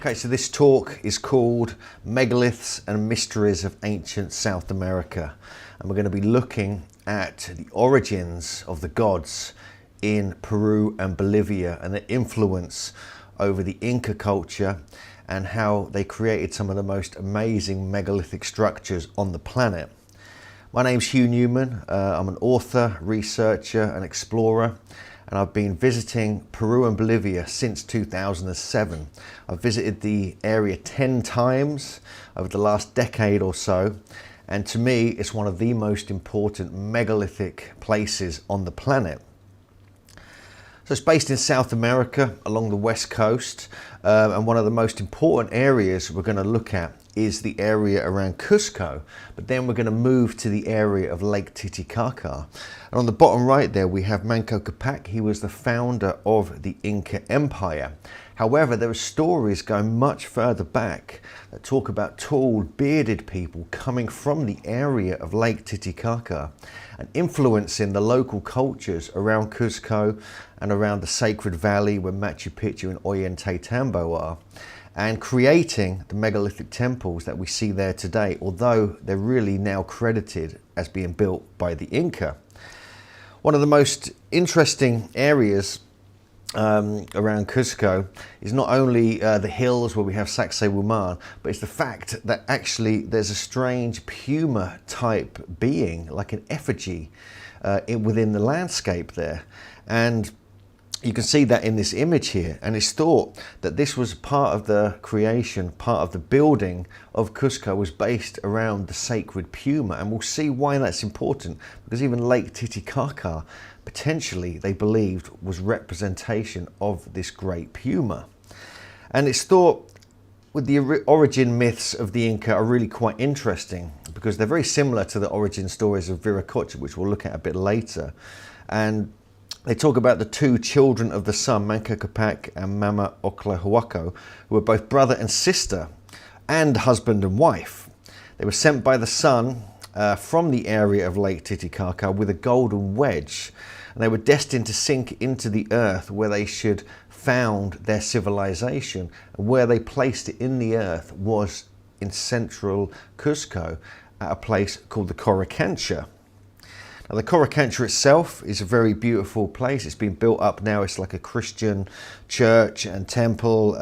Okay, so this talk is called Megaliths and Mysteries of Ancient South America. And we're going to be looking at the origins of the gods in Peru and Bolivia and their influence over the Inca culture and how they created some of the most amazing megalithic structures on the planet. My name's Hugh Newman. I'm an author, researcher and explorer, and I've been visiting Peru and Bolivia since 2007. I've visited the area 10 times over the last decade or so, and to me it's one of the most important megalithic places on the planet. So it's based in South America along the west coast, and one of the most important areas we're going to look at is the area around Cusco, but then we're going to move to the area of Lake Titicaca. And on the bottom right there we have Manco Capac. He was the founder of the Inca Empire. However, there are stories going much further back that talk about tall, bearded people coming from the area of Lake Titicaca and influencing the local cultures around Cusco and around the Sacred Valley where Machu Picchu and Ollantaytambo are, and creating the megalithic temples that we see there today, although they're really now credited as being built by the Inca. One of the most interesting areas around Cusco is not only the hills where we have Sacsayhuaman, but it's the fact that actually there's a strange puma type being, like an effigy within the landscape there. And you can see that in this image here, and it's thought that this was part of the creation, part of the building of Cusco was based around the sacred puma, and we'll see why that's important, because even Lake Titicaca potentially they believed was representation of this great puma. And it's thought with the origin myths of the Inca are really quite interesting because they're very similar to the origin stories of Viracocha, which we'll look at a bit later. And they talk about the two children of the sun, Manco Capac and Mama Oclahuaco, who were both brother and sister and husband and wife. They were sent by the sun from the area of Lake Titicaca with a golden wedge, and they were destined to sink into the earth where they should found their civilization. And where they placed it in the earth was in central Cusco at a place called the Coricancha. Now, the Coricancha itself is a very beautiful place. It's been built up now. It's like a Christian church and temple,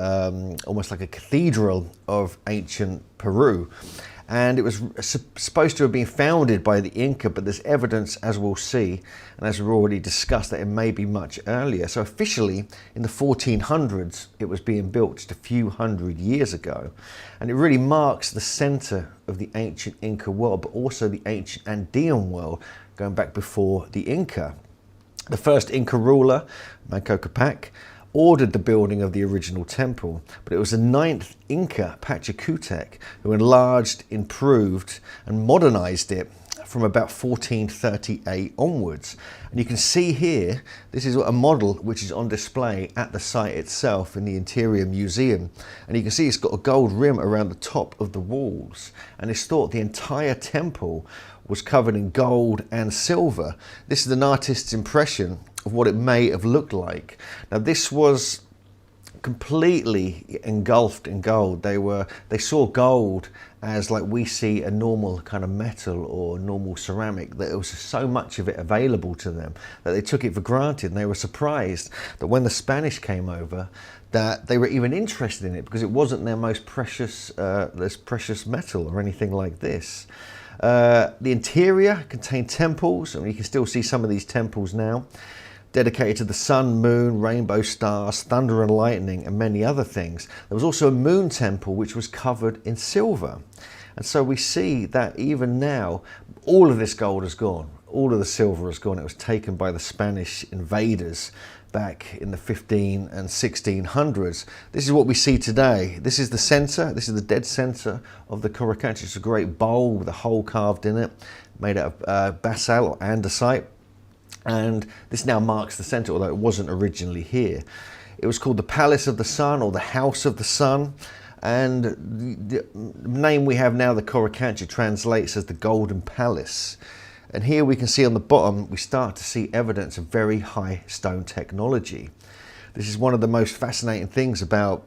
almost like a cathedral of ancient Peru. And it was supposed to have been founded by the Inca, but there's evidence, as we'll see, and as we've already discussed, that it may be much earlier. So officially, in the 1400s, it was being built just a few hundred years ago. And it really marks the center of the ancient Inca world, but also the ancient Andean world, going back before the Inca. The first Inca ruler, Manco Capac, ordered the building of the original temple, but it was the 9th Inca, Pachacutec, who enlarged, improved and modernized it from about 1438 onwards. And you can see here, this is a model which is on display at the site itself in the Interior Museum. And you can see it's got a gold rim around the top of the walls. And it's thought the entire temple was covered in gold and silver. This is an artist's impression of what it may have looked like. Now, this was completely engulfed in gold. They saw gold as like we see a normal kind of metal or normal ceramic, that there was so much of it available to them that they took it for granted, and they were surprised that when the Spanish came over that they were even interested in it, because it wasn't their most precious metal or anything like this. The interior contained temples, and you can still see some of these temples now, dedicated to the sun, moon, rainbow stars, thunder and lightning, and many other things. There was also a moon temple which was covered in silver. And so we see that even now, all of this gold is gone. All of the silver is gone. It was taken by the Spanish invaders back in the 15 and 1600s. This is what we see today. This is the center. This is the dead center of the Coricancha. It's a great bowl with a hole carved in it, made out of basalt or andesite. And this now marks the center, although it wasn't originally here. It was called the Palace of the Sun, or the House of the Sun. And the name we have now, the Coricancha, translates as the Golden Palace. And here we can see on the bottom, we start to see evidence of very high stone technology. This is one of the most fascinating things about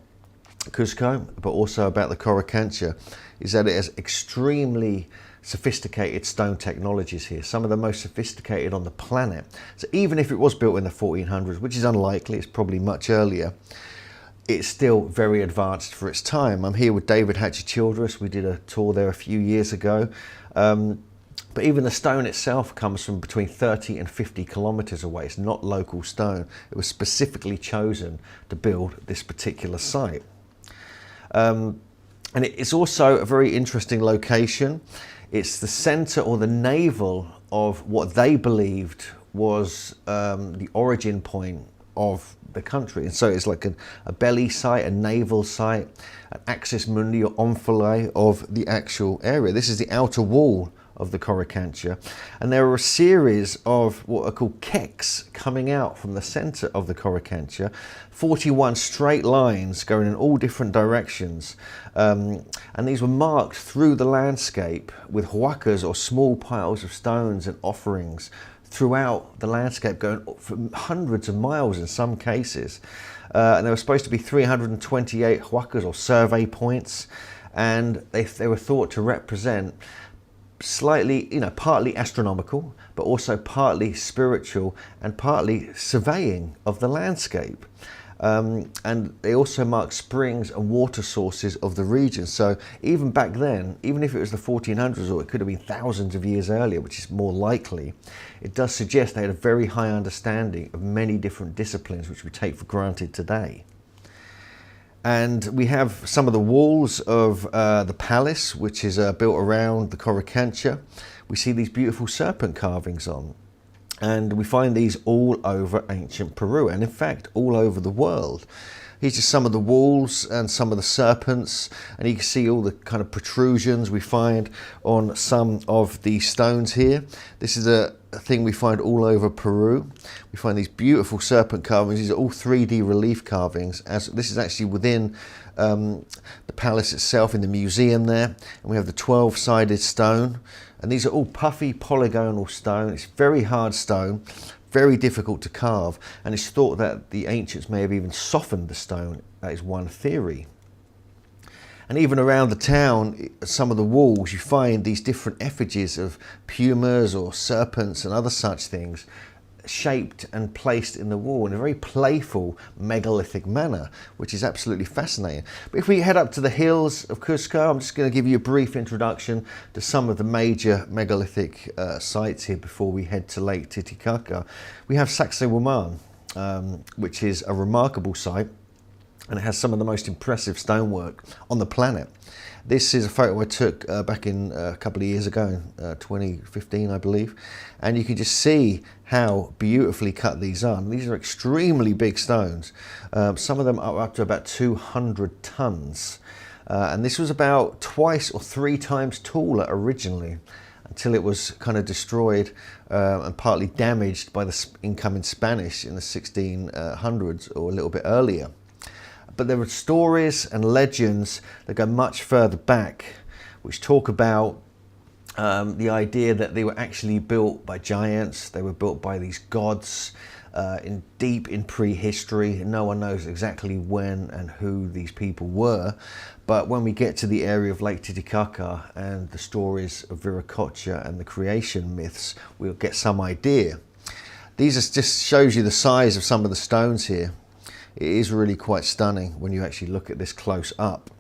Cusco, but also about the Coricancha, is that it has extremely sophisticated stone technologies here, some of the most sophisticated on the planet. So even if it was built in the 1400s, which is unlikely, it's probably much earlier, it's still very advanced for its time. I'm here with David Hatcher-Childress. We did a tour there a few years ago. But even the stone itself comes from between 30 and 50 kilometers away. It's not local stone. It was specifically chosen to build this particular site. And it's also a very interesting location. It's the center or the navel of what they believed was the origin point of the country. And so it's like a belly site, a navel site, an axis mundi or omphalos of the actual area. This is the outer wall of the Coricancha, and there are a series of what are called keks coming out from the center of the Coricancha, 41 straight lines going in all different directions, and these were marked through the landscape with huacas or small piles of stones and offerings throughout the landscape, going for hundreds of miles in some cases. And there were supposed to be 328 huacas or survey points, and they were thought to represent slightly, partly astronomical, but also partly spiritual and partly surveying of the landscape. And they also mark springs and water sources of the region. So even back then, even if it was the 1400s or it could have been thousands of years earlier, which is more likely, it does suggest they had a very high understanding of many different disciplines which we take for granted today. And we have some of the walls of the palace, which is built around the Coricancha. We see these beautiful serpent carvings on. And we find these all over ancient Peru, and in fact, all over the world. These are some of the walls and some of the serpents, and you can see all the kind of protrusions we find on some of these stones here. This is a thing we find all over Peru. We find these beautiful serpent carvings. These are all 3D relief carvings, as this is actually within the palace itself, in the museum there. And we have the 12-sided stone, and these are all puffy polygonal stone. It's very hard stone, very difficult to carve, and it's thought that the ancients may have even softened the stone. That is one theory. And even around the town, some of the walls, you find these different effigies of pumas or serpents and other such things shaped and placed in the wall in a very playful megalithic manner, which is absolutely fascinating. But if we head up to the hills of Cusco, I'm just going to give you a brief introduction to some of the major megalithic sites here before we head to Lake Titicaca. We have Sacsayhuaman, which is a remarkable site, and it has some of the most impressive stonework on the planet. This is a photo I took back in a couple of years ago, 2015 I believe, and you can just see how beautifully cut these are. And these are extremely big stones. Some of them are up to about 200 tons, and this was about twice or three times taller originally, until it was kind of destroyed and partly damaged by the incoming Spanish in the 1600s or a little bit earlier. But there are stories and legends that go much further back, which talk about the idea that they were actually built by giants. They were built by these gods deep in prehistory. No one knows exactly when and who these people were. But when we get to the area of Lake Titicaca and the stories of Viracocha and the creation myths, we'll get some idea. These just shows you the size of some of the stones here. It is really quite stunning when you actually look at this close up.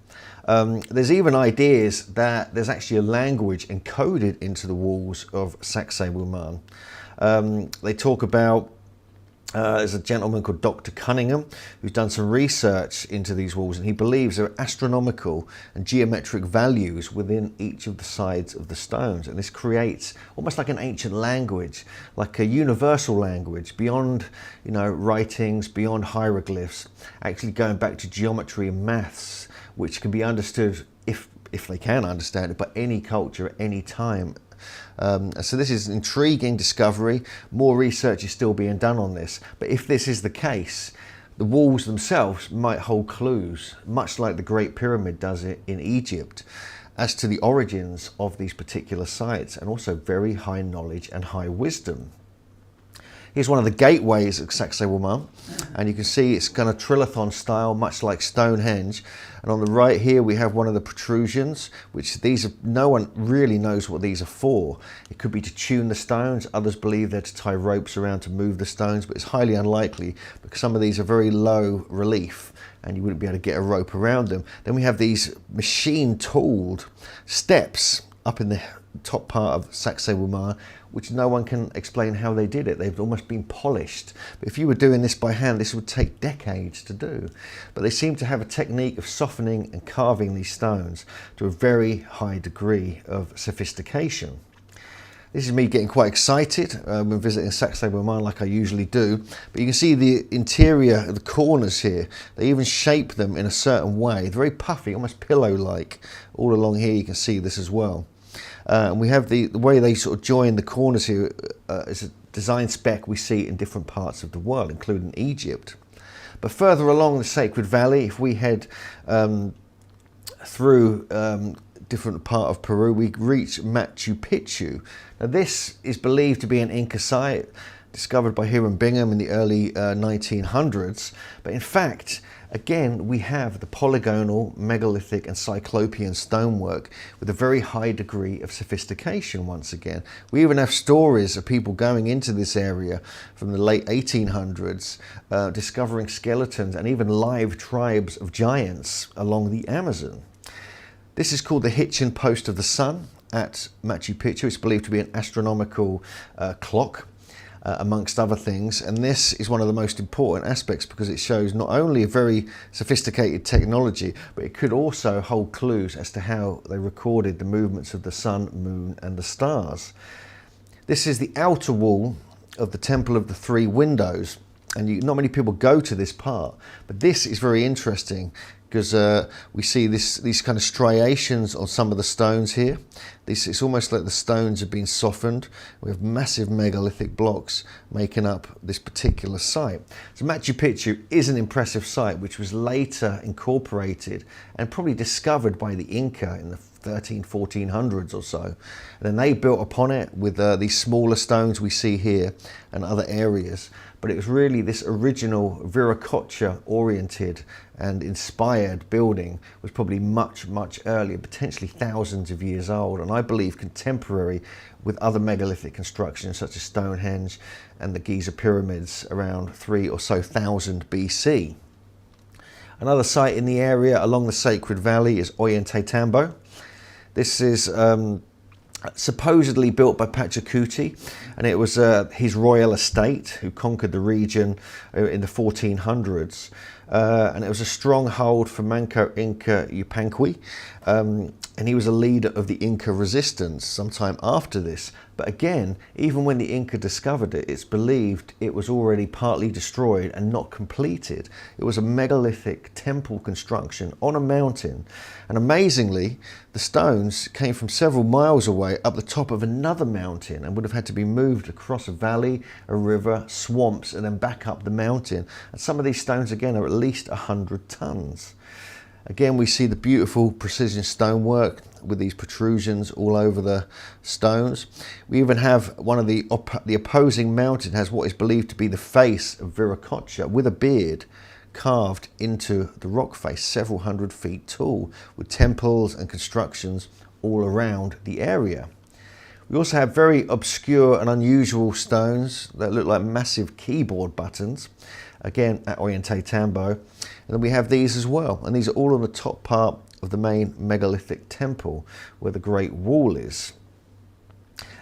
There's even ideas that there's actually a language encoded into the walls of Sacsayhuaman. They talk about, there's a gentleman called Dr. Cunningham who's done some research into these walls, and he believes there are astronomical and geometric values within each of the sides of the stones, and this creates almost like an ancient language, like a universal language beyond, writings, beyond hieroglyphs, actually going back to geometry and maths, which can be understood, if they can understand it, by any culture at any time. So this is an intriguing discovery. More research is still being done on this, but if this is the case, the walls themselves might hold clues, much like the Great Pyramid does it in Egypt, as to the origins of these particular sites, and also very high knowledge and high wisdom. Here's one of the gateways at Sacsayhuaman, and you can see it's kind of trilathon style, much like Stonehenge. And on the right here we have one of the protrusions, which these are, no one really knows what these are for. It could be to tune the stones. Others believe they're to tie ropes around to move the stones, but it's highly unlikely because some of these are very low relief and you wouldn't be able to get a rope around them. Then we have these machine tooled steps up in the top part of Sacsayhuaman, which no one can explain how they did it. They've almost been polished. But if you were doing this by hand, this would take decades to do. But they seem to have a technique of softening and carving these stones to a very high degree of sophistication. This is me getting quite excited when visiting Sacsayhuaman, like I usually do. But you can see the interior, the corners here, they even shape them in a certain way. They're very puffy, almost pillow-like. All along here you can see this as well. And we have the way they sort of join the corners here is a design spec we see in different parts of the world, including Egypt. But further along the Sacred Valley, if we head through different part of Peru, we reach Machu Picchu. Now this is believed to be an Inca site discovered by Hiram Bingham in the early 1900s. But in fact, again, we have the polygonal, megalithic and cyclopean stonework with a very high degree of sophistication once again. We even have stories of people going into this area from the late 1800s, discovering skeletons and even live tribes of giants along the Amazon. This is called the Hitchin Post of the Sun at Machu Picchu. It's believed to be an astronomical clock, amongst other things, and this is one of the most important aspects because it shows not only a very sophisticated technology, but it could also hold clues as to how they recorded the movements of the sun, moon and the stars. This is the outer wall of the Temple of the Three Windows, and not many people go to this part, but this is very interesting because we see these kind of striations on some of the stones here. It's almost like the stones have been softened. We have massive megalithic blocks making up this particular site. So Machu Picchu is an impressive site which was later incorporated and probably discovered by the Inca in the 1400s or so. And then they built upon it with these smaller stones we see here and other areas. But it was really this original Viracocha oriented and inspired building was probably much earlier, potentially thousands of years old, and I believe contemporary with other megalithic constructions such as Stonehenge and the Giza pyramids around 3,000 or so BC. Another site in the area along the Sacred Valley is Ollantaytambo. This is supposedly built by Pachacuti, and it was his royal estate who conquered the region in the 1400s, and it was a stronghold for Manco Inca Yupanqui, and he was a leader of the Inca resistance sometime after this. But again, even when the Inca discovered it, it's believed it was already partly destroyed and not completed. It was a megalithic temple construction on a mountain. And amazingly, the stones came from several miles away up the top of another mountain and would have had to be moved across a valley, a river, swamps, and then back up the mountain. And some of these stones, again, are at least 100 tons. Again, we see the beautiful precision stonework with these protrusions all over the stones. We even have one of the opposing mountain has what is believed to be the face of Viracocha with a beard carved into the rock face, several hundred feet tall, with temples and constructions all around the area. We also have very obscure and unusual stones that look like massive keyboard buttons, again at Ollantaytambo. And then we have these as well, and these are all on the top part of the main megalithic temple where the Great Wall is.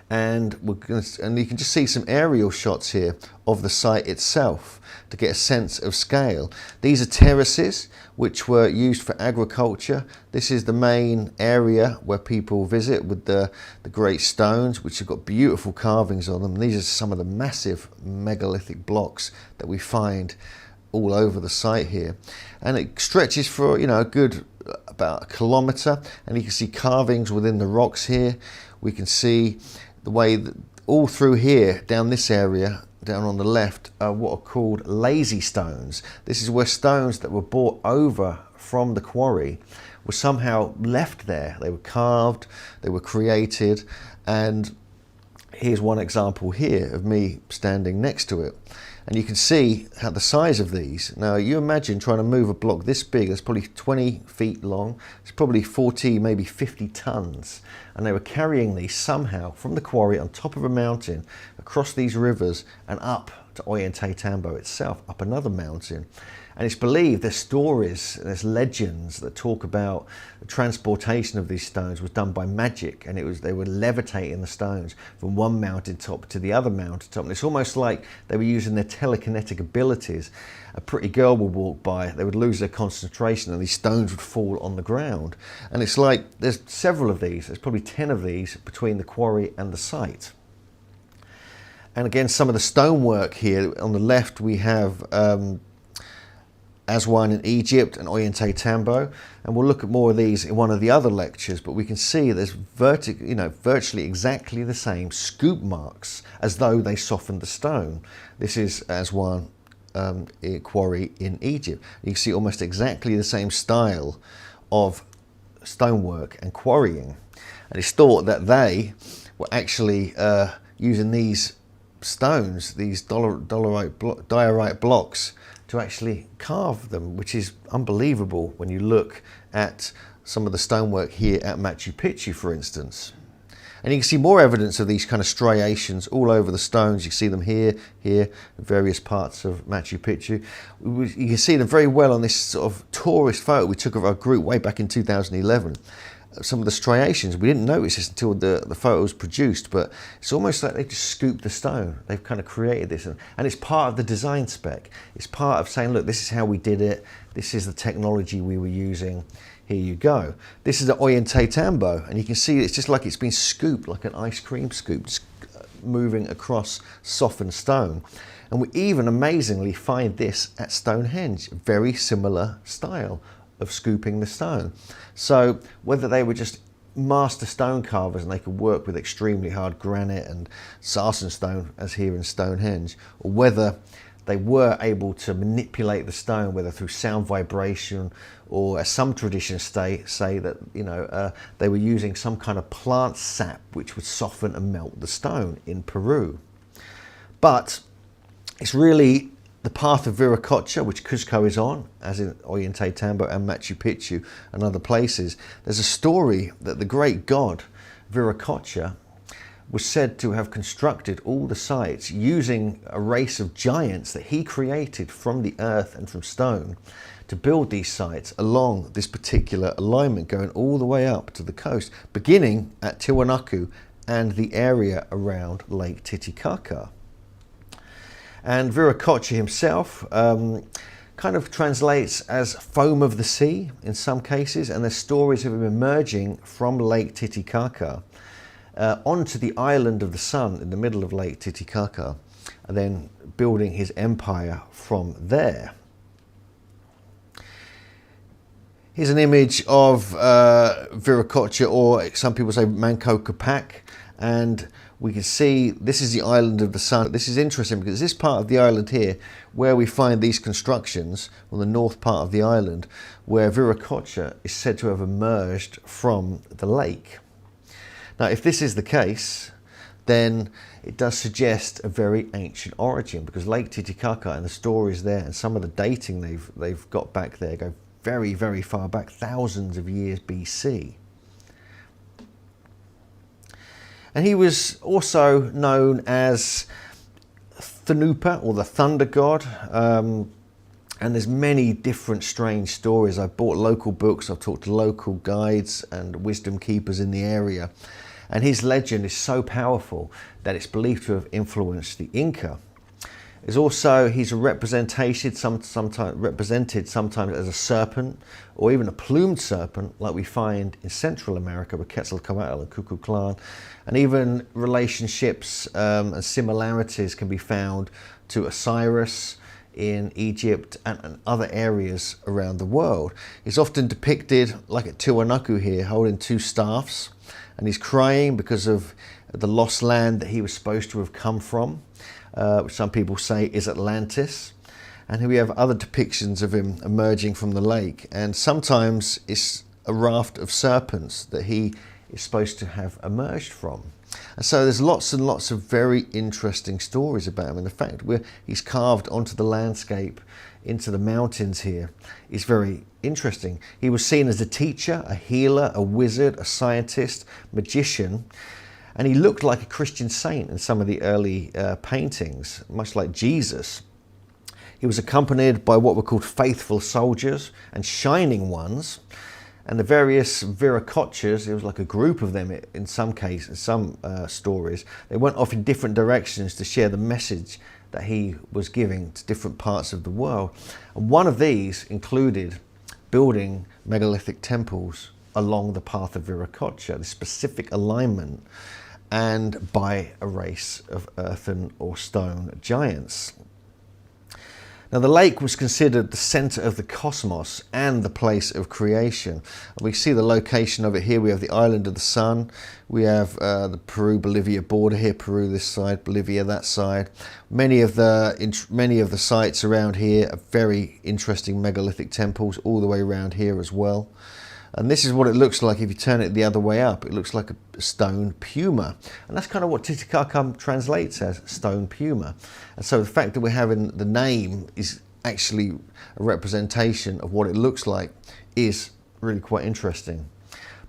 And you can just see some aerial shots here of the site itself to get a sense of scale. These are terraces which were used for agriculture. This is the main area where people visit with the great stones, which have got beautiful carvings on them. These are some of the massive megalithic blocks that we find all over the site here, and it stretches for a good about a kilometre, and you can see carvings within the rocks here. We can see the way that all through here down this area down on the left are what are called lazy stones. This is where stones that were brought over from the quarry were somehow left there. They were carved, they were created, and here's one example here of me standing next to it. And you can see how the size of these. Now you imagine trying to move a block this big, that's probably 20 feet long, it's probably 40, maybe 50 tons. And they were carrying these somehow from the quarry on top of a mountain, across these rivers and up to Ollantaytambo itself, up another mountain. And it's believed there's stories, there's legends that talk about the transportation of these stones was done by magic, and they were levitating the stones from one mountaintop to the other mountaintop. And it's almost like they were using their telekinetic abilities. A pretty girl would walk by, they would lose their concentration, and these stones would fall on the ground. And it's like there's several of these, there's probably 10 of these between the quarry and the site. And again, some of the stonework here on the left, we have Sacsayhuaman in Egypt and Ollantaytambo, and we'll look at more of these in one of the other lectures. But we can see there's virtually exactly the same scoop marks as though they softened the stone. This is Sacsayhuaman quarry in Egypt. You can see almost exactly the same style of stonework and quarrying, and it's thought that they were actually using these stones, these diorite blocks, to actually carve them, which is unbelievable when you look at some of the stonework here at Machu Picchu, for instance. And you can see more evidence of these kind of striations all over the stones. You see them here, in various parts of Machu Picchu. You can see them very well on this sort of tourist photo we took of our group way back in 2011. Some of the striations, we didn't notice this until the photo was produced, but it's almost like they just scooped the stone. They've kind of created this, and it's part of the design spec. It's part of saying, look, this is how we did it. This is the technology we were using. Here you go. This is the Ollantaytambo, and you can see it's just like it's been scooped, like an ice cream scoop, just moving across softened stone. And we even amazingly find this at Stonehenge, very similar style of scooping the stone. So whether they were just master stone carvers and they could work with extremely hard granite and sarsen stone as here in Stonehenge, or whether they were able to manipulate the stone, whether through sound vibration, or as some traditions say that they were using some kind of plant sap which would soften and melt the stone in Peru. But it's really the path of Viracocha, which Cusco is on, as in Ollantaytambo and Machu Picchu and other places. There's a story that the great god Viracocha was said to have constructed all the sites using a race of giants that he created from the earth and from stone to build these sites along this particular alignment, going all the way up to the coast, beginning at Tiwanaku and the area around Lake Titicaca. And Viracocha himself kind of translates as foam of the sea in some cases, and there's stories of him emerging from Lake Titicaca onto the island of the sun in the middle of Lake Titicaca, and then building his empire from there. Here's an image of Viracocha, or some people say Manco Capac, and we can see this is the island of the sun. This is interesting because this part of the island here, where we find these constructions on the north part of the island, where Viracocha is said to have emerged from the lake. Now, if this is the case, then it does suggest a very ancient origin, because Lake Titicaca and the stories there and some of the dating they've got back there go very, very far back, thousands of years BC. And he was also known as Thunupa, or the thunder god. And there's many different strange stories. I've bought local books, I've talked to local guides and wisdom keepers in the area. And his legend is so powerful that it's believed to have influenced the Inca. He's represented sometimes as a serpent, or even a plumed serpent, like we find in Central America with Quetzalcoatl and Cuculcán. And even relationships and similarities can be found to Osiris in Egypt and other areas around the world. He's often depicted, like at Tiwanaku here, holding two staffs, and he's crying because of the lost land that he was supposed to have come from, which some people say is Atlantis. And here we have other depictions of him emerging from the lake, and sometimes it's a raft of serpents that he is supposed to have emerged from. And so there's lots and lots of very interesting stories about him. And the fact he's carved onto the landscape, into the mountains here, is very interesting. He was seen as a teacher, a healer, a wizard, a scientist, magician, and he looked like a Christian saint in some of the early paintings, much like Jesus. He was accompanied by what were called faithful soldiers and shining ones. And the various Viracochas, there was like a group of them in some cases, some stories. They went off in different directions to share the message that he was giving to different parts of the world. And one of these included building megalithic temples along the path of Viracocha, the specific alignment, and by a race of earthen or stone giants. Now, the lake was considered the center of the cosmos and the place of creation. We see the location of it here. We have the island of the sun. We have the Peru-Bolivia border here, Peru this side, Bolivia that side. Many of the sites around here are very interesting megalithic temples all the way around here as well. And this is what it looks like if you turn it the other way up. It looks like a stone puma. And that's kind of what Titicaca translates as, stone puma. And so the fact that we're having the name is actually a representation of what it looks like is really quite interesting.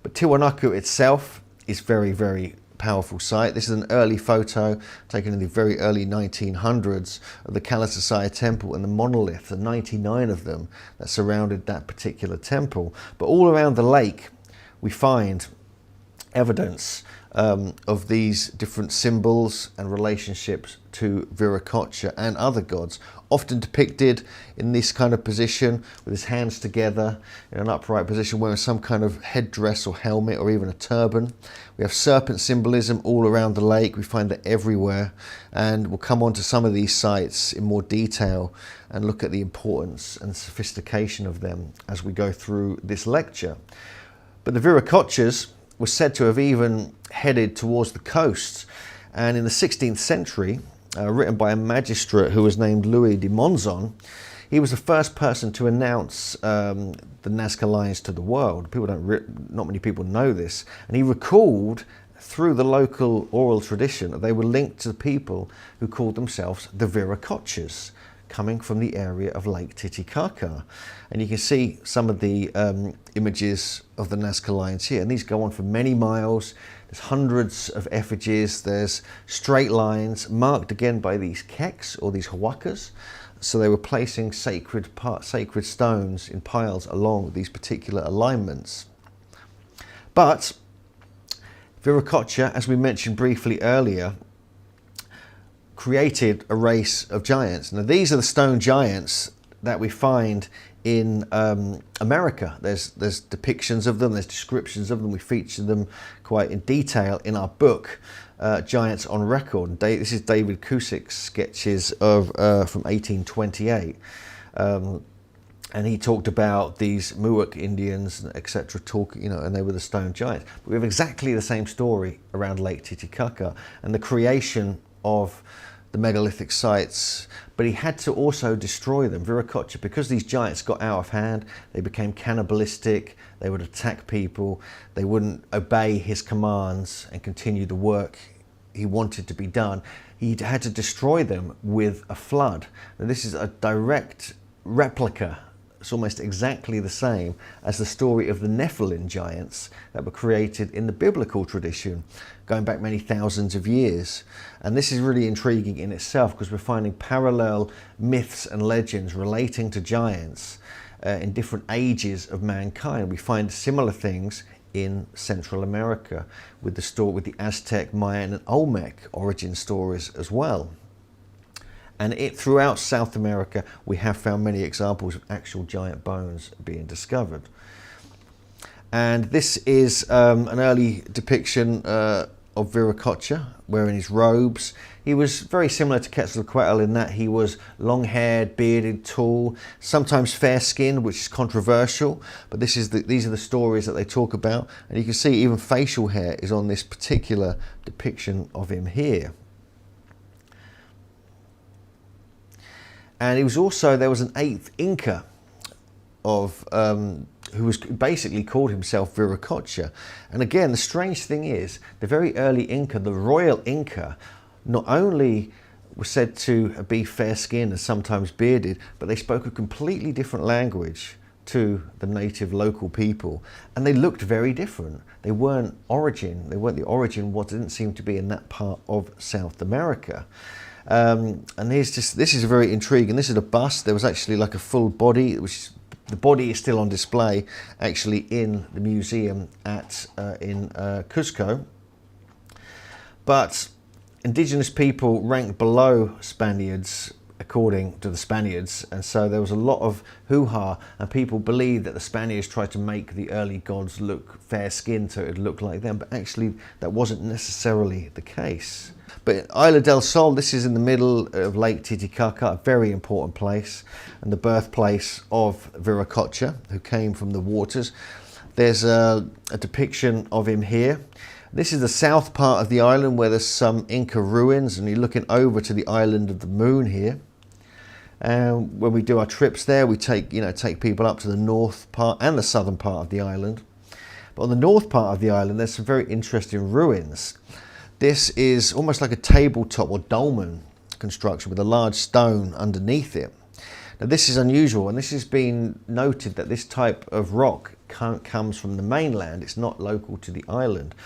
But Tiwanaku itself is very, very powerful site. This is an early photo taken in the very early 1900s of the Sacsayhuaman temple and the monoliths, the 99 of them that surrounded that particular temple. But all around the lake we find evidence of these different symbols and relationships to Viracocha and other gods, often depicted in this kind of position with his hands together in an upright position, wearing some kind of headdress or helmet or even a turban. We have serpent symbolism all around the lake. We find that everywhere, and we'll come on to some of these sites in more detail and look at the importance and sophistication of them as we go through this lecture. But the Viracochas were said to have even headed towards the coast, and in the 16th century, written by a magistrate who was named Louis de Monzon, he was the first person to announce the Nazca lines to the world. Not many people know this, and he recalled through the local oral tradition that they were linked to the people who called themselves the Viracochas, coming from the area of Lake Titicaca. And you can see some of the images of the Nazca lines here, and these go on for many miles. There's hundreds of effigies, there's straight lines marked again by these keks or these huacas. So they were placing sacred stones in piles along these particular alignments. But Viracocha, as we mentioned briefly earlier, created a race of giants. Now these are the stone giants that we find in America. There's depictions of them, there's descriptions of them. We feature them quite in detail in our book, Giants on Record. This is David Cusick's sketches of from 1828. And he talked about these Muwak Indians, etc., and they were the stone giants. But we have exactly the same story around Lake Titicaca and the creation of the megalithic sites, but he had to also destroy them. Viracocha, because these giants got out of hand, they became cannibalistic, they would attack people, they wouldn't obey his commands and continue the work he wanted to be done. He had to destroy them with a flood. Now this is a direct replica, it's almost exactly the same as the story of the Nephilim giants that were created in the biblical tradition, going back many thousands of years. And this is really intriguing in itself because we're finding parallel myths and legends relating to giants in different ages of mankind. We find similar things in Central America with the Aztec, Mayan and Olmec origin stories as well. And throughout South America, we have found many examples of actual giant bones being discovered. And this is an early depiction of Viracocha wearing his robes. He was very similar to Quetzalcoatl in that he was long-haired, bearded, tall, sometimes fair-skinned, which is controversial. But these are the stories that they talk about. And you can see even facial hair is on this particular depiction of him here. And there was an 8th Inca of who was basically called himself Viracocha. And again, the strange thing is, the very early Inca, the royal Inca, not only was said to be fair-skinned and sometimes bearded, but they spoke a completely different language to the native local people, and they looked very different. They weren't the origin what didn't seem to be in that part of South America. And this is very intriguing. This is a bust. There was actually like a full body, which the body is still on display actually in the museum in Cusco. But indigenous people ranked below Spaniards according to the Spaniards, and so there was a lot of hoo-ha, and people believed that the Spaniards tried to make the early gods look fair-skinned so it would look like them, but actually that wasn't necessarily the case. But Isla del Sol, this is in the middle of Lake Titicaca, a very important place, and the birthplace of Viracocha, who came from the waters. There's a depiction of him here. This is the south part of the island where there's some Inca ruins, and you're looking over to the island of the moon here. And when we do our trips there, we take people up to the north part and the southern part of the island. But on the north part of the island, there's some very interesting ruins. This is almost like a tabletop or dolmen construction with a large stone underneath it. Now this is unusual, and this has been noted that this type of rock comes from the mainland. It's not local to the island.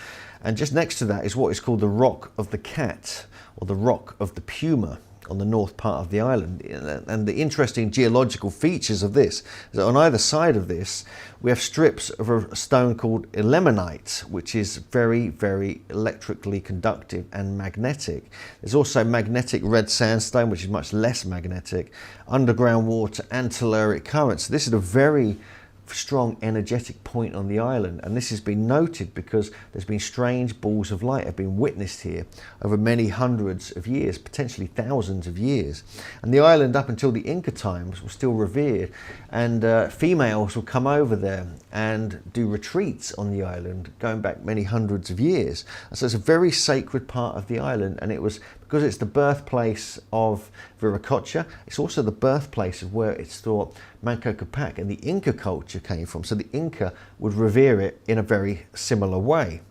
And just next to that is what is called the Rock of the Cat, or the Rock of the Puma, on the north part of the island. And the interesting geological features of this is that on either side of this we have strips of a stone called ilmenite, which is very, very electrically conductive and magnetic. There's also magnetic red sandstone, which is much less magnetic, underground water and telluric currents. So this is a very strong energetic point on the island, and this has been noted because there's been strange balls of light have been witnessed here over many hundreds of years, potentially thousands of years. And the island up until the Inca times was still revered, and females will come over there and do retreats on the island going back many hundreds of years. And so it's a very sacred part of the island, and it was because it's the birthplace of Viracocha, it's also the birthplace of where it's thought Manco Capac and the Inca culture came from. So the Inca would revere it in a very similar way.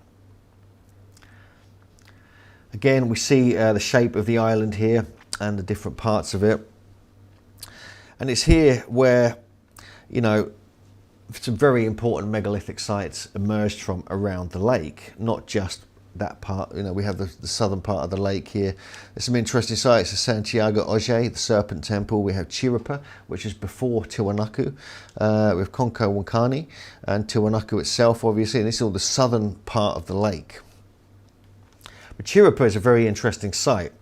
Again, we see the shape of the island here and the different parts of it. And it's here where, some very important megalithic sites emerged from around the lake, not just that part. We have the southern part of the lake here. There's some interesting sites: the Santiago Oje, the Serpent Temple. We have Chiripa, which is before Tiwanaku. We have Conco Wankani and Tiwanaku itself, obviously, and this is all the southern part of the lake. But Chiripa is a very interesting site.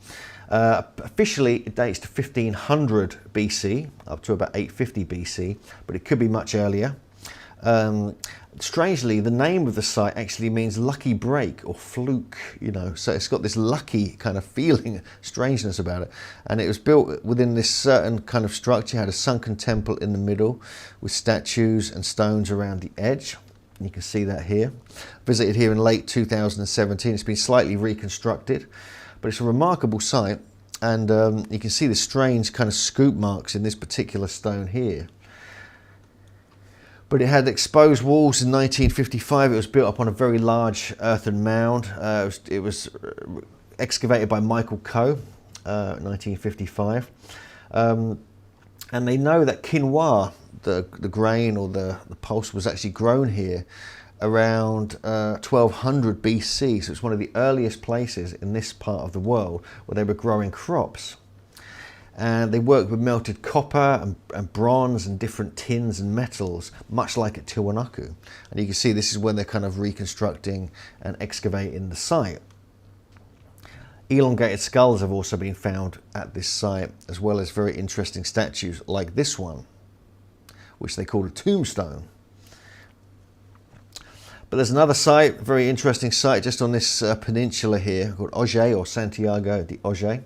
Officially, it dates to 1500 BC, up to about 850 BC, but it could be much earlier. Strangely, the name of the site actually means lucky break or fluke, so it's got this lucky kind of feeling, strangeness about it. And it was built within this certain kind of structure. It had a sunken temple in the middle with statues and stones around the edge. And you can see that here. Visited here in late 2017. It's been slightly reconstructed, but it's a remarkable site. And you can see the strange kind of scoop marks in this particular stone here. But it had exposed walls in 1955. It was built up on a very large earthen mound. It was excavated by Michael Coe, 1955. And they know that quinoa, the grain or the pulse, was actually grown here around 1200 BC. So it's one of the earliest places in this part of the world where they were growing crops. And they worked with melted copper and bronze and different tins and metals, much like at Tiwanaku. And you can see this is when they're kind of reconstructing and excavating the site. Elongated skulls have also been found at this site, as well as very interesting statues like this one, which they call a tombstone. But there's another site, a very interesting site, just on this peninsula here, called Oje, or Santiago de Oje,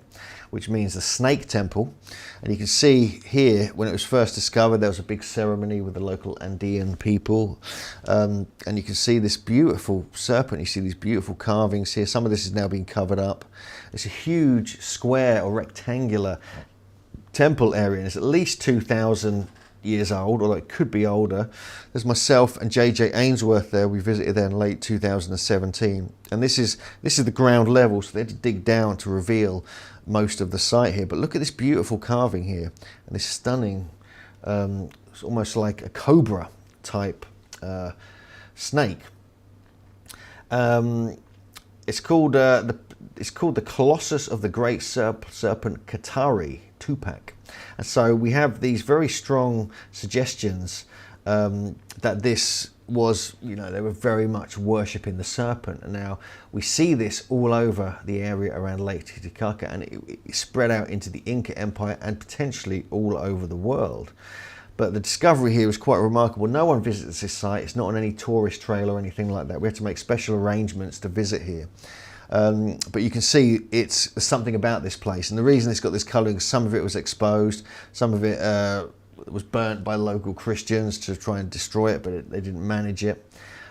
which means the snake temple. And you can see here, when it was first discovered, there was a big ceremony with the local Andean people. And you can see this beautiful serpent. You see these beautiful carvings here. Some of this is now being covered up. It's a huge square or rectangular temple area, and it's at least 2,000 years old, although it could be older. There's myself and JJ Ainsworth there. We visited there in late 2017. And this is the ground level, so they had to dig down to reveal most of the site here. But look at this beautiful carving here, and this stunning, it's almost like a cobra type snake. It's called the Colossus of the Great Serpent Katari, Tupac. And so we have these very strong suggestions that this was, they were very much worshipping the serpent. And now we see this all over the area around Lake Titicaca, and it spread out into the Inca Empire and potentially all over the world. But the discovery here is quite remarkable. No one visits this site. It's not on any tourist trail or anything like that. We had to make special arrangements to visit here. But you can see there's something about this place. And the reason it's got this colouring, some of it was exposed, some of it was burnt by local Christians to try and destroy it, but they didn't manage it.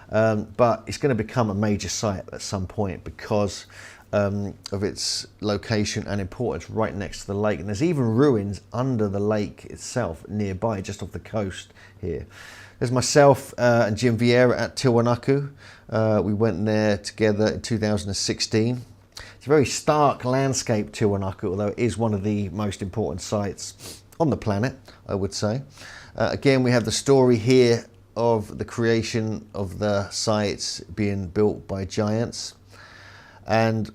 But it's going to become a major site at some point because of its location and importance right next to the lake. And there's even ruins under the lake itself nearby, just off the coast here. There's myself and Jim Vieira at Tiwanaku. We went there together in 2016. It's a very stark landscape, Tiwanaku, although it is one of the most important sites on the planet, I would say. Again, we have the story here of the creation of the sites being built by giants. And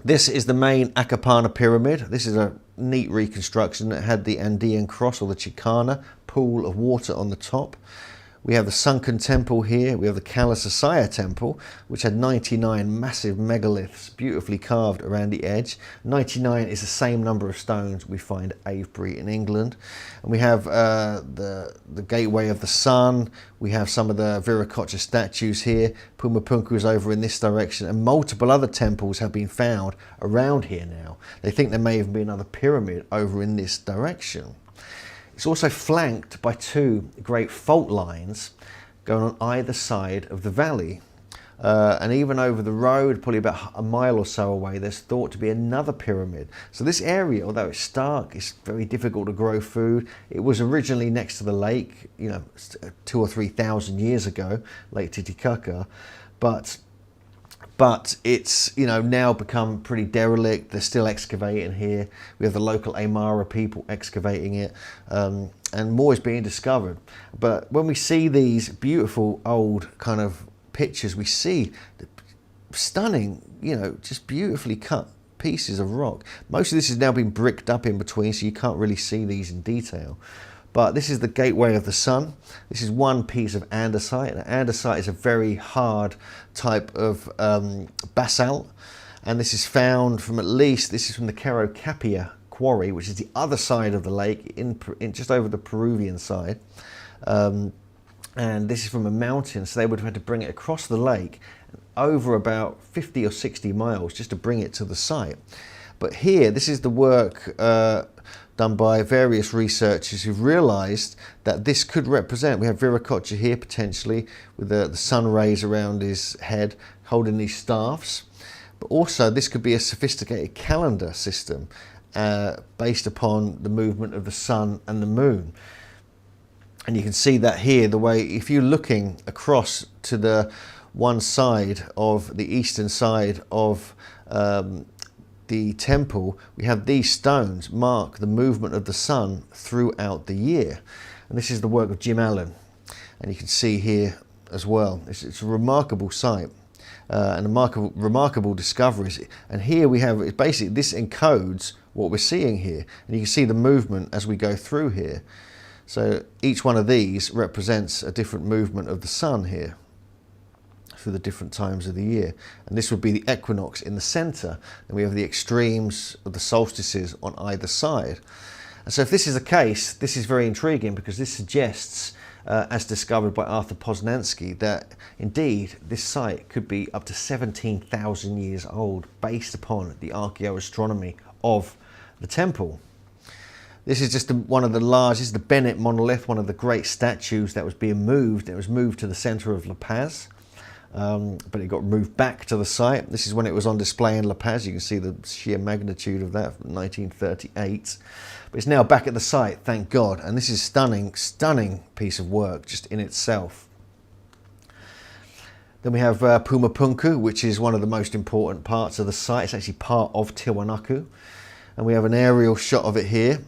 this is the main Acapana pyramid. This is a neat reconstruction that had the Andean cross, or the Chicana pool of water on the top. We have the sunken temple here. We have the Sacsayhuaman temple, which had 99 massive megaliths beautifully carved around the edge. 99 is the same number of stones we find at Avebury in England. And we have the Gateway of the Sun. We have some of the Viracocha statues here. Pumapunku is over in this direction, and multiple other temples have been found around here now. They think there may even be another pyramid over in this direction. It's also flanked by two great fault lines going on either side of the valley. And even over the road, probably about a mile or so away, there's thought to be another pyramid. So this area, although it's stark, it's very difficult to grow food. It was originally next to the lake, 2,000 or 3,000 years ago, Lake Titicaca. But it's now become pretty derelict. They're still excavating here. We have the local Aymara people excavating it, and more is being discovered. But when we see these beautiful old kind of pictures, we see the stunning, just beautifully cut pieces of rock. Most of this has now been bricked up in between, so you can't really see these in detail. But this is the Gateway of the Sun. This is one piece of andesite. And andesite is a very hard type of basalt. And this is found from this is from the Carocapia quarry, which is the other side of the lake, in just over the Peruvian side. And this is from a mountain, so they would have had to bring it across the lake over about 50 or 60 miles just to bring it to the site. But here, this is the work done by various researchers who've realised that this could represent, we have Viracocha here potentially with the sun rays around his head holding these staffs, but also this could be a sophisticated calendar system based upon the movement of the sun and the moon. And you can see that here, the way, if you're looking across to the one side of the eastern side of the temple, we have these stones mark the movement of the sun throughout the year. And this is the work of Jim Allen. And you can see here as well, it's a remarkable site and remarkable discoveries. And here we have, basically this encodes what we're seeing here. And you can see the movement as we go through here. So each one of these represents a different movement of the sun here through the different times of the year. And this would be the equinox in the center, and we have the extremes of the solstices on either side. And so if this is the case, this is very intriguing, because this suggests, as discovered by Arthur Poznański, that indeed this site could be up to 17,000 years old based upon the archaeoastronomy of the temple. This is just one of the largest, this is the Bennett monolith, one of the great statues that was being moved. It was moved to the center of La Paz. but it got moved back to the site. This is when it was on display in La Paz. You can see the sheer magnitude of that from 1938. But it's now back at the site, thank God. And this is stunning, stunning piece of work just in itself. Then we have Pumapunku, which is one of the most important parts of the site. It's actually part of Tiwanaku. And we have an aerial shot of it here.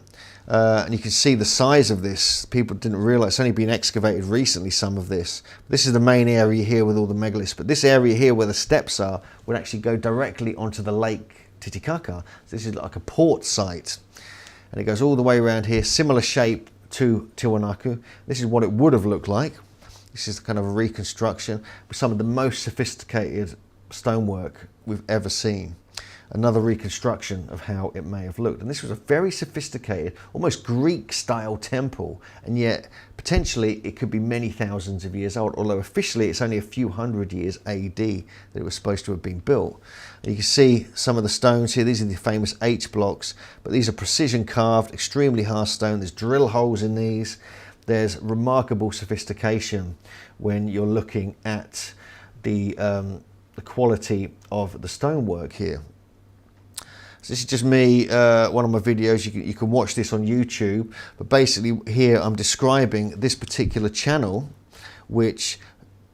And you can see the size of this. People didn't realize it's only been excavated recently, some of this. This is the main area here with all the megaliths. But this area here where the steps are would actually go directly onto the lake Titicaca. So this is like a port site. And it goes all the way around here, similar shape to Tiwanaku. This is what it would have looked like. This is kind of a reconstruction with some of the most sophisticated stonework we've ever seen. Another reconstruction of how it may have looked. And this was a very sophisticated, almost Greek-style temple, and yet potentially it could be many thousands of years old, although officially it's only a few hundred years AD that it was supposed to have been built. And you can see some of the stones here. These are the famous H blocks, but these are precision carved, extremely hard stone. There's drill holes in these. There's remarkable sophistication when you're looking at the quality of the stonework here. So this is just me, one of my videos. You can watch this on YouTube, but basically here I'm describing this particular channel, which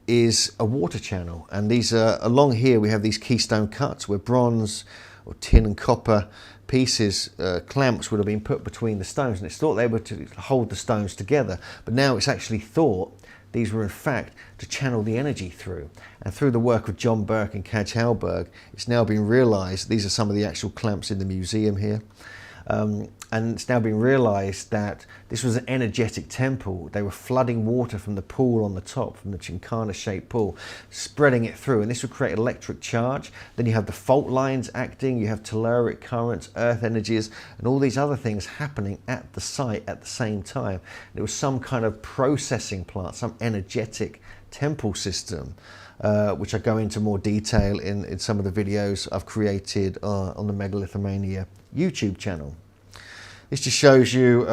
is a water channel. And these are, along here we have these keystone cuts where bronze or tin and copper pieces, clamps would have been put between the stones, and it's thought they were to hold the stones together, but now it's actually thought these were in fact to channel the energy through. And through the work of John Burke and Kaj Halberg, it's now been realised, these are some of the actual clamps in the museum here, and it's now been realised that this was an energetic temple. They were flooding water from the pool on the top, from the Chincana-shaped pool, spreading it through, and this would create electric charge. Then you have the fault lines acting, you have telluric currents, earth energies, and all these other things happening at the site at the same time. It was some kind of processing plant, some energetic temple system, which I go into more detail in some of the videos I've created on the Megalithomania YouTube channel. This just shows you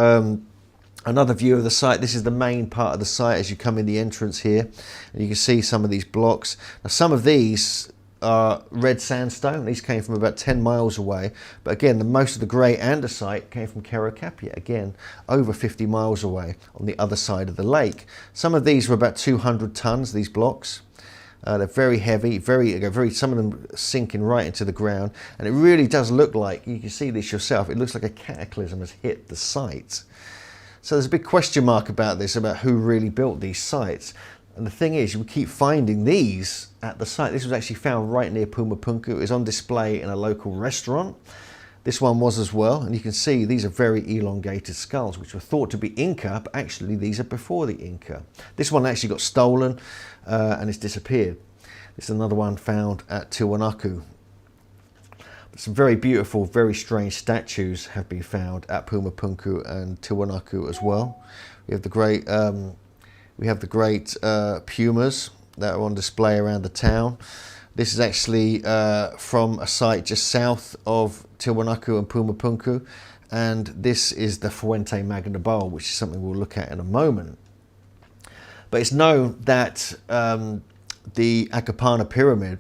another view of the site. This is the main part of the site as you come in the entrance here, and you can see some of these blocks. Now some of these are red sandstone. These came from about 10 miles away, but again most of the grey andesite came from Coricancha, again over 50 miles away on the other side of the lake. Some of these were about 200 tons, these blocks. They're very heavy, some of them sinking right into the ground, and it really does look like, you can see this yourself, it looks like a cataclysm has hit the site. So there's a big question mark about this, about who really built these sites. And the thing is, we keep finding these at the site. This was actually found right near Pumapunku. It was on display in a local restaurant. This one was as well, and you can see these are very elongated skulls, which were thought to be Inca, but actually these are before the Inca. This one actually got stolen and it's disappeared. This is another one found at Tiwanaku. Some very beautiful, very strange statues have been found at Pumapunku and Tiwanaku as well. We have the great pumas that are on display around the town. This is actually from a site just south of Tiwanaku and Pumapunku, and this is the Fuente Magna bowl, which is something we'll look at in a moment. But it's known that the Akapana pyramid,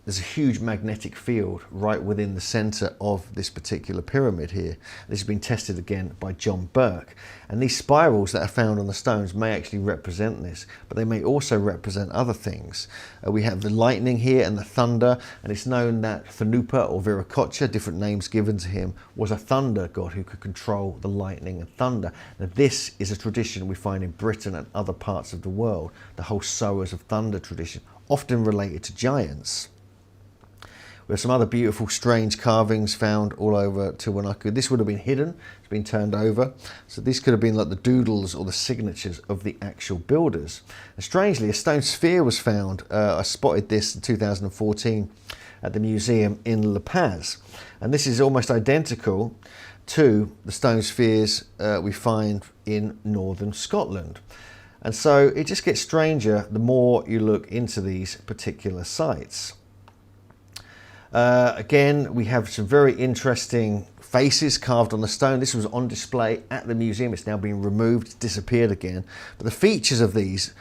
there's a huge magnetic field right within the center of this particular pyramid here. This has been tested again by John Burke. And these spirals that are found on the stones may actually represent this, but they may also represent other things. We have the lightning here and the thunder, and it's known that Thunupa or Viracocha, different names given to him, was a thunder god who could control the lightning and thunder. Now this is a tradition we find in Britain and other parts of the world, the whole sowers of thunder tradition, often related to giants. We have some other beautiful, strange carvings found all over Tiwanaku. This would have been hidden, it's been turned over. So these could have been like the doodles or the signatures of the actual builders. And strangely, a stone sphere was found. I spotted this in 2014 at the museum in La Paz. And this is almost identical to the stone spheres we find in northern Scotland. And so it just gets stranger the more you look into these particular sites. Again, we have some very interesting faces carved on the stone. This was on display at the museum. It's now been removed, it's disappeared again. But the features of these,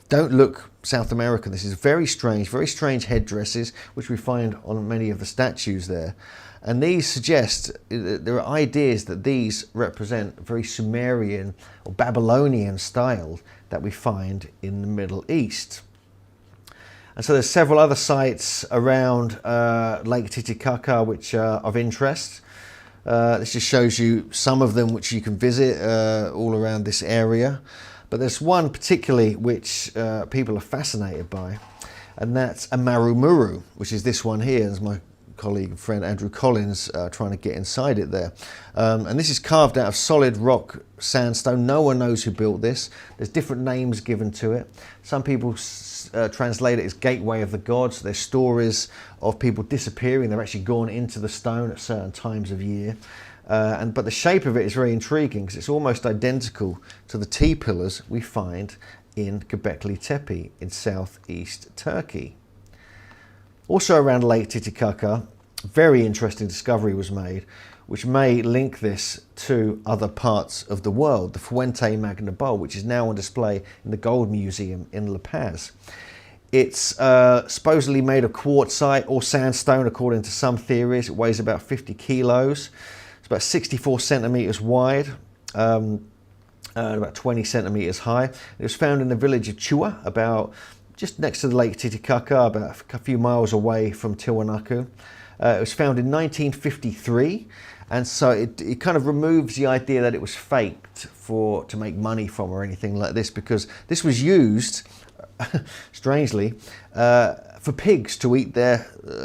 don't look South American. This is very strange headdresses, which we find on many of the statues there. And these suggest that there are ideas that these represent very Sumerian or Babylonian style that we find in the Middle East. And so there's several other sites around Lake Titicaca which are of interest. This just shows you some of them which you can visit all around this area. But there's one particularly which people are fascinated by, and that's a Marumuru, which is this one here. There's my colleague and friend Andrew Collins trying to get inside it there. And this is carved out of solid rock sandstone. No one knows who built this. There's different names given to it. Some people translate it as gateway of the gods. There's stories of people disappearing. They've actually gone into the stone at certain times of year. But the shape of it is very intriguing because it's almost identical to the T-pillars we find in Göbekli Tepe in southeast Turkey. Also around Lake Titicaca, very interesting discovery was made, which may link this to other parts of the world. The Fuente Magna bowl, which is now on display in the Gold Museum in La Paz. It's supposedly made of quartzite or sandstone, according to some theories. It weighs about 50 kilos. It's about 64 centimeters wide, and about 20 centimeters high. It was found in the village of Chua, about just next to the Lake Titicaca, about a few miles away from Tiwanaku. It was found in 1953, and so it kind of removes the idea that it was faked to make money from or anything like this, because this was used, strangely, for pigs to eat their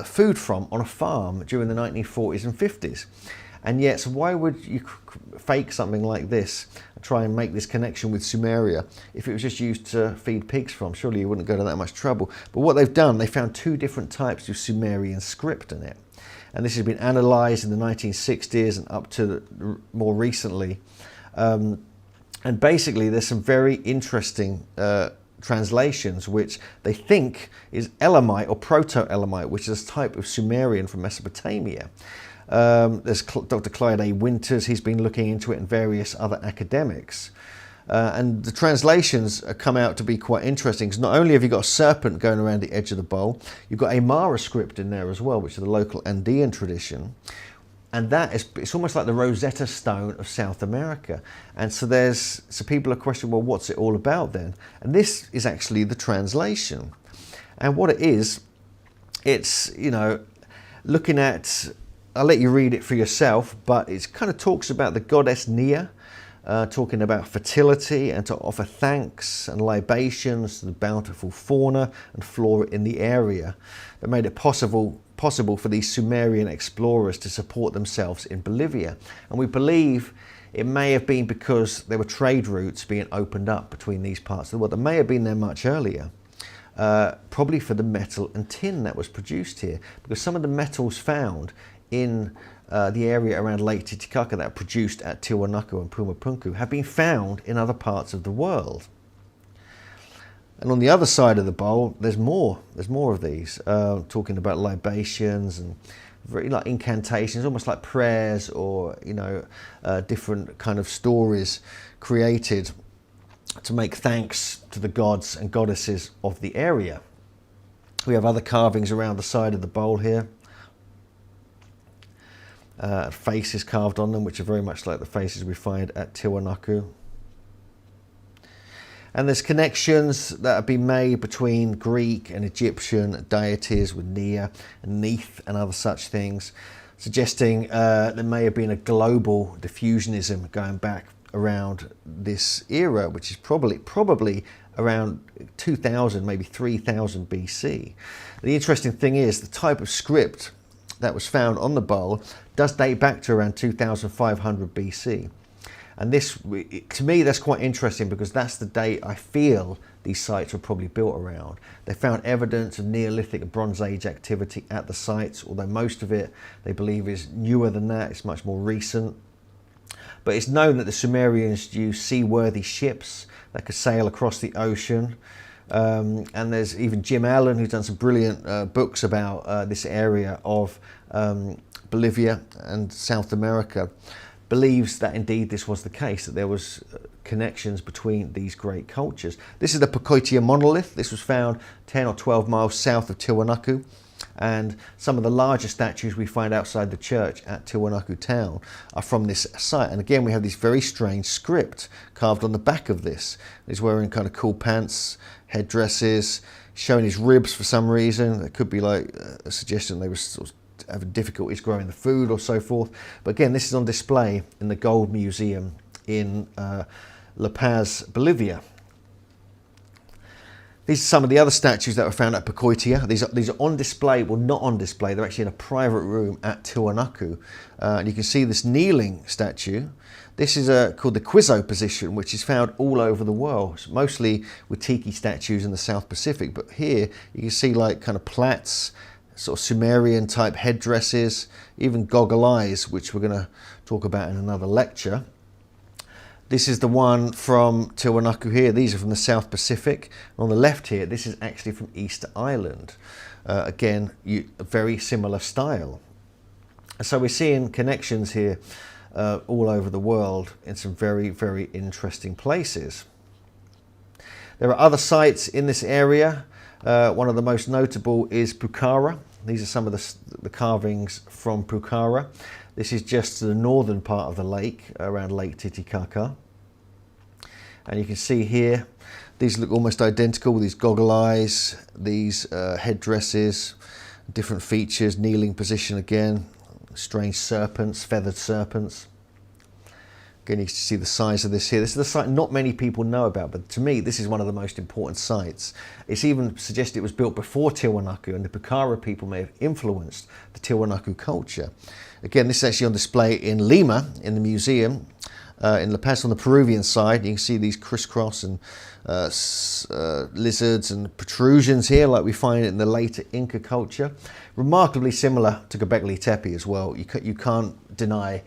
food from on a farm during the 1940s and 50s. And yet, so why would you fake something like this and try and make this connection with Sumeria if it was just used to feed pigs from? Surely you wouldn't go to that much trouble. But what they've done, they found two different types of Sumerian script in it. And this has been analysed in the 1960s and up to more recently. And basically, there's some very interesting translations which they think is Elamite or Proto-Elamite, which is a type of Sumerian from Mesopotamia. There's Dr. Clyde A. Winters, he's been looking into it, and various other academics. And the translations come out to be quite interesting, because not only have you got a serpent going around the edge of the bowl, you've got a Mara script in there as well, which is the local Andean tradition. And it's almost like the Rosetta Stone of South America. And so people are questioning, well, what's it all about then? And this is actually the translation. And what it is, it's, looking at, I'll let you read it for yourself, but it kind of talks about the goddess Nia, talking about fertility and to offer thanks and libations to the bountiful fauna and flora in the area that made it possible for these Sumerian explorers to support themselves in Bolivia. And we believe it may have been because there were trade routes being opened up between these parts of the world. They may have been there much earlier. Probably for the metal and tin that was produced here, because some of the metals found in the area around Lake Titicaca that are produced at Tiwanaku and Pumapunku have been found in other parts of the world. And on the other side of the bowl, there's more of these, talking about libations and very like incantations, almost like prayers or different kind of stories created to make thanks to the gods and goddesses of the area. We have other carvings around the side of the bowl here. Faces carved on them, which are very much like the faces we find at Tiwanaku. And there's connections that have been made between Greek and Egyptian deities with Nia and Neith and other such things, suggesting there may have been a global diffusionism going back around this era, which is probably around 2000, maybe 3000 BC. The interesting thing is the type of script that was found on the bowl does date back to around 2500 BC. And this, to me, that's quite interesting, because that's the date I feel these sites were probably built around. They found evidence of Neolithic and Bronze Age activity at the sites, although most of it they believe is newer than that. It's much more recent. But it's known that the Sumerians used seaworthy ships that could sail across the ocean. And there's even Jim Allen, who's done some brilliant books about this area of Bolivia and South America, believes that indeed this was the case, that there was connections between these great cultures. This is the Pukoitia monolith. This was found 10 or 12 miles south of Tiwanaku. And some of the larger statues we find outside the church at Tiwanaku town are from this site. And again, we have this very strange script carved on the back of this. He's wearing kind of cool pants, headdresses, showing his ribs for some reason. It could be like a suggestion they were sort of having difficulties growing the food or so forth. But again, this is on display in the Gold Museum in La Paz, Bolivia. These are some of the other statues that were found at Pukoitia. These are on display, well, not on display, they're actually in a private room at Tiwanaku. And you can see this kneeling statue. This is called the Quizo position, which is found all over the world, mostly with tiki statues in the South Pacific. But here you can see like kind of plaits, sort of Sumerian type headdresses, even goggle eyes, which we're going to talk about in another lecture. This is the one from Tiwanaku here. These are from the South Pacific. On the left here, this is actually from Easter Island. Again, a very similar style. So we're seeing connections here all over the world in some very, very interesting places. There are other sites in this area. One of the most notable is Pucara. These are some of the carvings from Pucara. This is just to the northern part of the lake, around Lake Titicaca. And you can see here, these look almost identical with these goggle eyes, these headdresses, different features, kneeling position again, strange serpents, feathered serpents. Again, you can see the size of this here. This is the site not many people know about, but to me, this is one of the most important sites. It's even suggested it was built before Tiwanaku, and the Pucara people may have influenced the Tiwanaku culture. Again, this is actually on display in Lima, in the museum, in La Paz on the Peruvian side. You can see these crisscross and lizards and protrusions here, like we find in the later Inca culture. Remarkably similar to Göbekli Tepe as well. You can't deny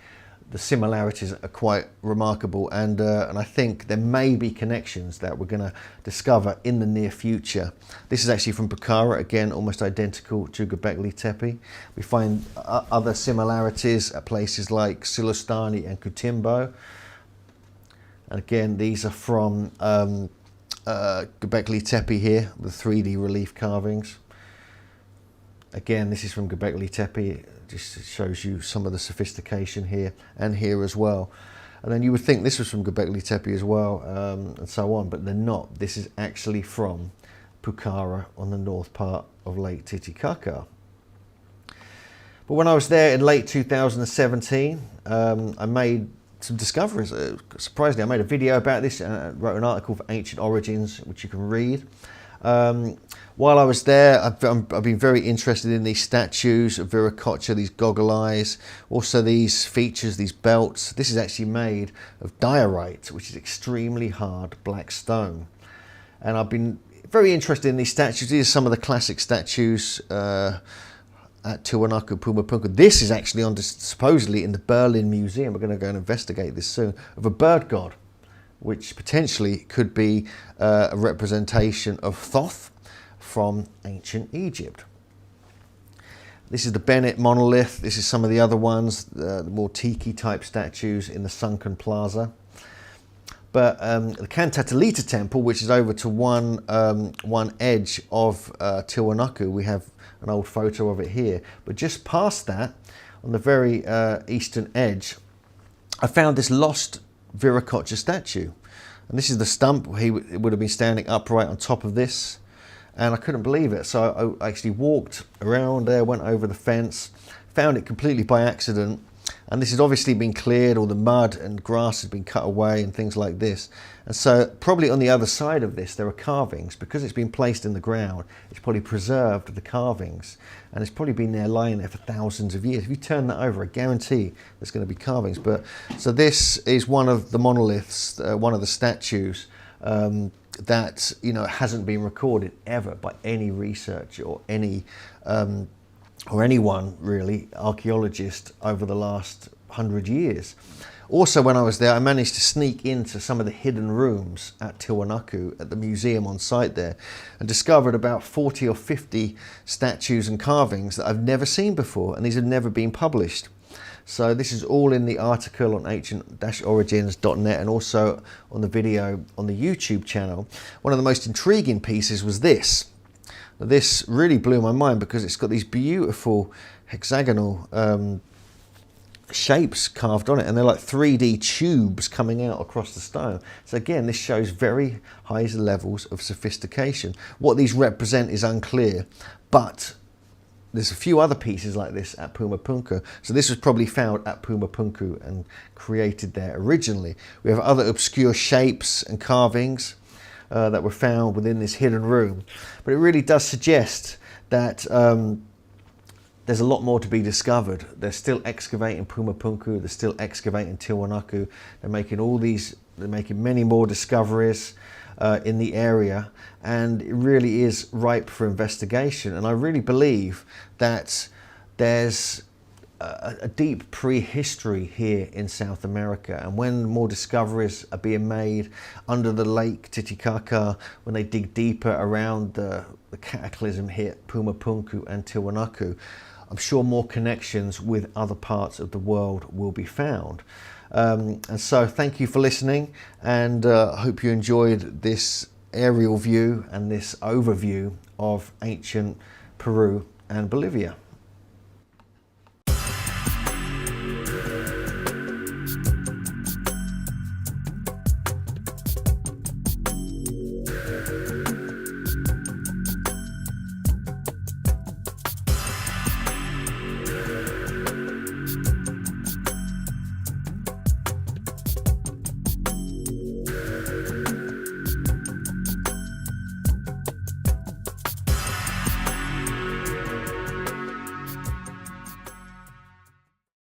the similarities are quite remarkable, and I think there may be connections that we're going to discover in the near future. This is actually from Pucara, again almost identical to Göbekli Tepe. We find other similarities at places like Silustani and Kutimbo. And again, these are from Göbekli Tepe here, the 3D relief carvings. Again, this is from Göbekli Tepe. Just shows you some of the sophistication here and here as well. And then you would think this was from Göbekli Tepe as well, and so on, but they're not. This is actually from Pucara on the north part of Lake Titicaca. But when I was there in late 2017, I made some discoveries. Surprisingly, I made a video about this and wrote an article for Ancient Origins, which you can read. While I was there, I've been very interested in these statues of Viracocha, these goggle eyes, also these features, these belts. This is actually made of diorite, which is extremely hard black stone. And I've been very interested in these statues. These are some of the classic statues at Tiwanaku, Pumapunku. This is actually supposedly in the Berlin Museum. We're going to go and investigate this soon, of a bird god, which potentially could be a representation of Thoth from ancient Egypt. This is the Bennett monolith. This is some of the other ones, the more tiki type statues in the sunken plaza. But the Cantatalita temple, which is over to one edge of Tiwanaku, we have an old photo of it here. But just past that, on the very eastern edge, I found this lost Viracocha statue. And this is the stump. It would have been standing upright on top of this. And I couldn't believe it. So I actually walked around there, went over the fence, found it completely by accident. And this has obviously been cleared, all the mud and grass has been cut away and things like this. And so probably on the other side of this, there are carvings. Because it's been placed in the ground, it's probably preserved the carvings. And it's probably been there, lying there for thousands of years. If you turn that over, I guarantee there's going to be carvings. So this is one of the monoliths, one of the statues that hasn't been recorded ever by any researcher or anyone really, archaeologist, over the last 100 years. Also, when I was there, I managed to sneak into some of the hidden rooms at Tiwanaku, at the museum on site there, and discovered about 40 or 50 statues and carvings that I've never seen before, and these have never been published. So this is all in the article on ancient-origins.net and also on the video on the YouTube channel. One of the most intriguing pieces was this. This really blew my mind because it's got these beautiful hexagonal shapes carved on it, and they're like 3D tubes coming out across the stone. So again, this shows very high levels of sophistication. What these represent is unclear, but there's a few other pieces like this at Pumapunku. So this was probably found at Pumapunku and created there originally. We have other obscure shapes and carvings that were found within this hidden room, but it really does suggest that there's a lot more to be discovered. They're still excavating Pumapunku, they're still excavating Tiwanaku. They're making many more discoveries in the area, and it really is ripe for investigation. And I really believe that there's a deep prehistory here in South America, and when more discoveries are being made under the lake Titicaca, when they dig deeper around the cataclysm hit Pumapunku and Tiwanaku, I'm sure more connections with other parts of the world will be found. And so thank you for listening, and I hope you enjoyed this aerial view and this overview of ancient Peru and Bolivia.